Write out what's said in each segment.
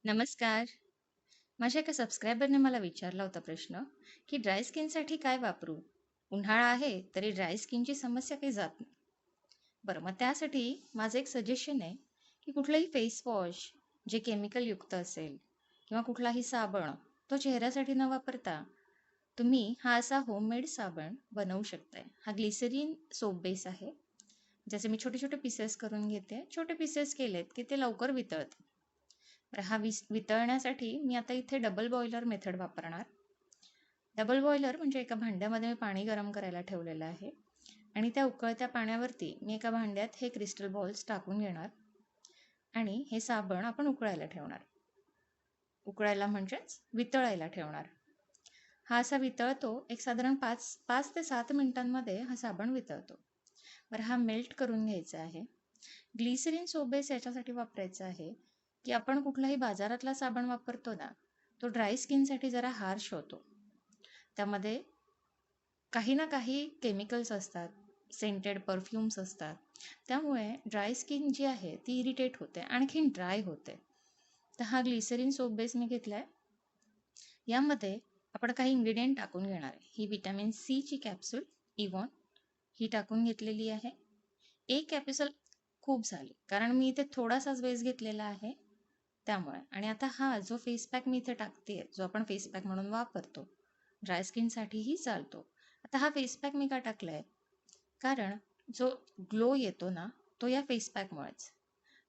नमस्कार. माझ्या एका सबस्क्रायबरने मला विचारला होता प्रश्न, की ड्राय स्किनसाठी काय वापरू? उन्हाळा आहे, तरी ड्राय स्किनची समस्या काही जात नाही. बरं, मग त्यासाठी माझं एक सजेशन आहे, की कुठलंही फेस वॉश जे केमिकल युक्त असेल किंवा कुठलाही साबण, तो चेहऱ्यासाठी न वापरता तुम्ही हा असा होममेड साबण बनवू शकताय. हा ग्लिसरीन सोप बेस आहे. ज्याचे मी छोटे-छोटे पीसेस करून घेते. छोटे पीसेस केलेत, की ते लवकर वितळतात. तर हा वितळण्यासाठी मी आता इथे डबल बॉयलर मेथड वापरणार. डबल बॉयलर म्हणजे एका भांड्यामध्ये मी पाणी गरम करायला ठेवलेलं आहे आणि त्या उकळत्या पाण्यावरती मी एका भांड्यात हे क्रिस्टल बॉल्स टाकून घेणार आणि हे साबण आपण उकळायला ठेवणार. उकळायला म्हणजेच वितळायला ठेवणार. हा असा वितळतो, एक साधारण 5 ते 7 मिनिटांमध्ये हा साबण वितळतो. बरं, हा मेल्ट करून घ्यायचा आहे. ग्लिसरीन सोप बेस याच्यासाठी वापरायचा आहे, की आपण कुठलाही बाजारातला साबण वापरतो ना, तो ड्राय स्किनसाठी जरा हार्श होतो. त्यामध्ये काही ना काही केमिकल्स असतात, सेंटेड परफ्यूम्स असतात. त्यामुळे ड्राय स्किन जी आहे ती इरिटेट होते, आणखीन ड्राय होते. तर हा ग्लिसरीन सोप बेस मी घेतलाय. यामध्ये आपण काही इन्ग्रेडियंट टाकून घेणार आहे. ही व्हिटॅमिन सी ची कॅप्सूल इव्हॉन ही टाकून घेतलेली आहे. एक कॅप्सूल खूप झाली, कारण मी इथे थोडासाच बेस घेतलेला आहे त्यामुळे. आणि आता हा जो फेस पॅक मी इथे टाकते, जो आपण फेस पॅक म्हणून वापरतो, ड्राय स्किनसाठीही चालतो. आता हा फेस पॅक मी का टाकलाय? कारण जो ग्लो येतो ना, तो या फेस पॅकमुळेच.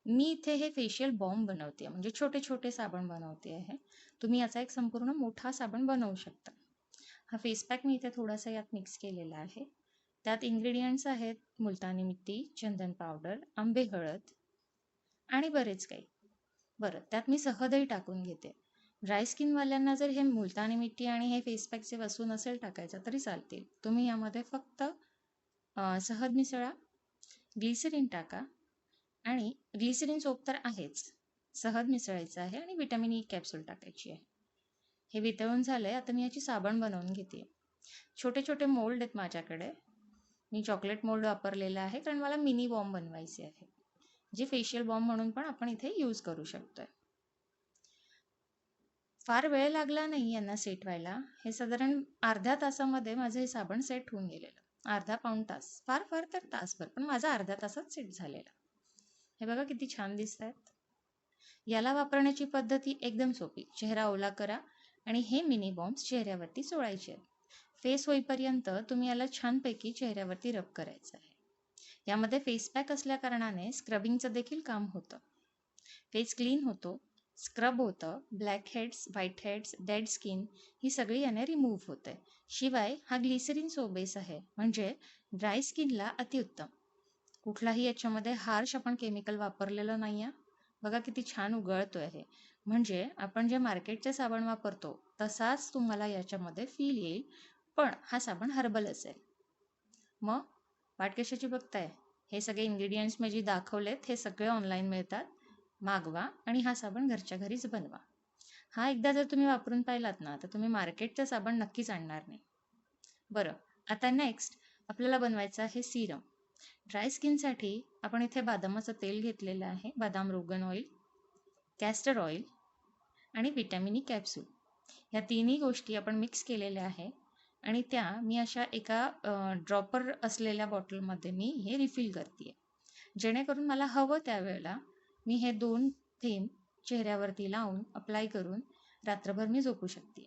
मी इथे हे फेशियल बॉम्ब बनवते, म्हणजे छोटे छोटे साबण बनवते आहे. तुम्ही याचा एक संपूर्ण मोठा साबण बनवू शकता. हा फेस पॅक मी इथे थोडासा यात मिक्स केलेला आहे. त्यात इन्ग्रेडियंट्स आहेत मुलतानी मिट्टी, चंदन पावडर, आंबे हळद आणि बरेच काही. बरं, त्यात मी सहदही टाकून घेते. ड्राय स्किनवाल्यांना जर हे मुलतानी मिट्टी आणि हे फेस पॅकचे वस्तू नसेल टाकायचा तरी चालतील. तुम्ही यामध्ये फक्त सहद मिसळा, ग्लिसरीन टाका आणि ग्लिसरीन सोप तर आहेच. सहज मिसळायचं आहे आणि व्हिटॅमिन ई कॅप्सूल टाकायची आहे. हे वितळून झालंय. आता मी याची साबण बनवून घेते. छोटे छोटे मोल्ड आहेत माझ्याकडे. मी चॉकलेट मोल्ड वापरलेला आहे, कारण मला मिनी बॉम्ब बनवायचे आहे, जे फेशियल बॉम्ब म्हणून पण आपण इथे यूज करू शकतोय. फार वेळ लागला नाही यांना सेट व्हायला. हे साधारण अर्ध्या तासामध्ये माझं हे साबण सेट होऊन गेलेलं. अर्धा पाऊण तास, फार फार तर तासभर, पण माझा अर्ध्या तासात सेट झालेला. हे बघा किती छान दिसत आहेत. याला वापरण्याची पद्धती एकदम सोपी. चेहरा ओला करा आणि हे मिनी बॉम्ब्स चेहऱ्यावरती चोळायचे आहेत. फेस होईपर्यंत तुम्ही याला छानपैकी चेहऱ्यावरती रब करायचं आहे. यामध्ये फेस पॅक असल्या कारणाने स्क्रबिंगचं देखील काम होतं. फेस क्लीन होतो, स्क्रब होतं, black heads, white heads, dead skin ही सगळी याने रिमूव्ह होते. शिवाय हा ग्लिसरीन सोप बेस आहे, म्हणजे ड्राय स्किनला अतिउत्तम. कुठलाही याच्यामध्ये हार्श आपण केमिकल वापरलेलं नाही आहे. बघा किती छान उगळतोय हे. म्हणजे आपण जे मार्केटचे साबण वापरतो तसाच तुम्हाला याच्यामध्ये फील येईल, पण हा साबण हर्बल असेल. मग वाट कशाची बघताय? हे सगळे इन्ग्रेडियंट्स मी जे दाखवलेत हे सगळे ऑनलाईन मिळतात. मागवा आणि हा साबण घरच्या घरीच बनवा. हा एकदा जर तुम्ही वापरून पाहिलात ना, तर तुम्ही मार्केटचा साबण नक्कीच आणणार नाही. बरं, आता नेक्स्ट आपल्याला बनवायचं आहे सीरम. ड्राय स्किनसाठी आपण इथे बदामाचं तेल घेतलेलं आहे, बदाम रोगन ऑइल, कॅस्टर ऑइल आणि व्हिटॅमिन ई कॅप्सूल. या तिन्ही गोष्टी आपण मिक्स केलेल्या आहे आणि त्या मी अशा एका ड्रॉपर असलेल्या बॉटलमध्ये मी हे रिफिल करते, जेणेकरून मला हवं त्यावेळेला मी हे 2 थेंब चेहऱ्यावरती लावून अप्लाय करून रात्रभर मी झोपू शकते.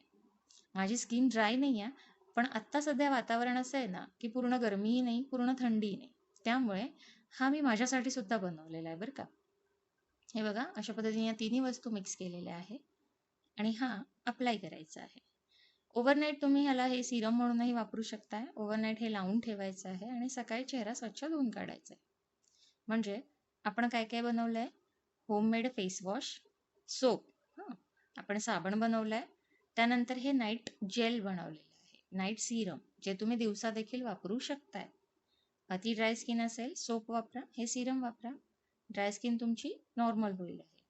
माझी स्किन ड्राय नाही आहे, पण आत्ता सध्या वातावरण असं आहे ना, की पूर्ण गरमीही नाही, पूर्ण थंडीही नाही. त्यामुळे हा मी माझ्यासाठी सुद्धा बनवलेला आहे बरं का. हे बघा, अशा पद्धतीने या तिन्ही वस्तू मिक्स केलेल्या आहे आणि हा अप्लाय करायचा आहे. ओव्हरनाईट तुम्ही ह्याला हे सिरम म्हणूनही वापरू शकताय. ओव्हरनाईट हे लावून ठेवायचं आहे आणि सकाळी चेहरा स्वच्छ धुवून काढायचा आहे. म्हणजे आपण काय काय बनवलंय? होममेड फेस वॉश, सोप, आपण साबण बनवलाय, त्यानंतर हे नाईट जेल बनवलेलं आहे, नाईट सिरम, जे तुम्ही दिवसा देखील वापरू शकताय. अति ड्राय स्किन असेल, सोप वापरा, हे सिरम वापरा, ड्राय स्किन तुमची नॉर्मल होईल आहे.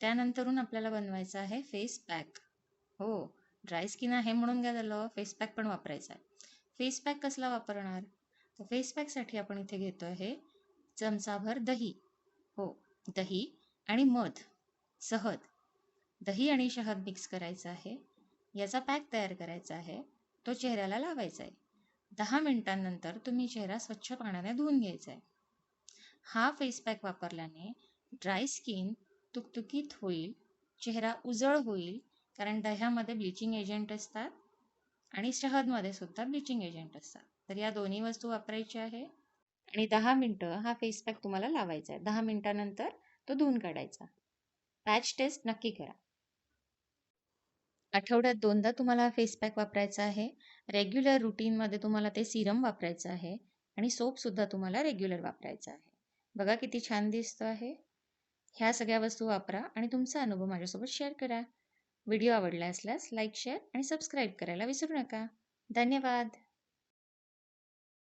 त्यानंतरून आपल्याला बनवायचं आहे फेस पॅक. हो, ड्राय स्किन आहे म्हणून काय झालं, फेस पॅक पण वापरायचा आहे. फेस पॅक कसला वापरणार? तर फेस पॅकसाठी आपण इथे घेतो आहे चमचाभर दही. हो, दही आणि मध, सहद दही आणि शहद मिक्स करायचं आहे. याचा पॅक तयार करायचा आहे. तो चेहऱ्याला लावायचा आहे. 10 मिनिटांनंतर तुम्ही चेहरा स्वच्छ पाण्याने धुवून घ्यायचा आहे. हा फेस पॅक वापरल्याने ड्राय स्किन तुकतुकीत होईल, चेहरा उजळ होईल, कारण दह्यामध्ये ब्लिचिंग एजंट असतात आणि शहदमध्ये सुद्धा ब्लिचिंग एजंट असतात. तर या दोन्ही वस्तू वापरायच्या आहे आणि 10 मिनिटं हा फेस पॅक तुम्हाला लावायचा आहे. 10 मिनिटांनंतर तो धुवून काढायचा. पॅच टेस्ट नक्की करा. आठवड्यात 2दा तुम्हाला फेस पॅक वापरायचा आहे. रेग्युलर रुटीनमध्ये तुम्हाला ते सिरम वापरायचं आहे आणि सोपसुद्धा तुम्हाला रेग्युलर वापरायचा आहे. बघा किती छान दिसतो आहे. ह्या सगळ्या वस्तू वापरा आणि तुमचा अनुभव माझ्यासोबत शेअर करा. व्हिडिओ आवडला असल्यास लाईक, शेअर आणि सबस्क्राईब करायला विसरू नका. धन्यवाद.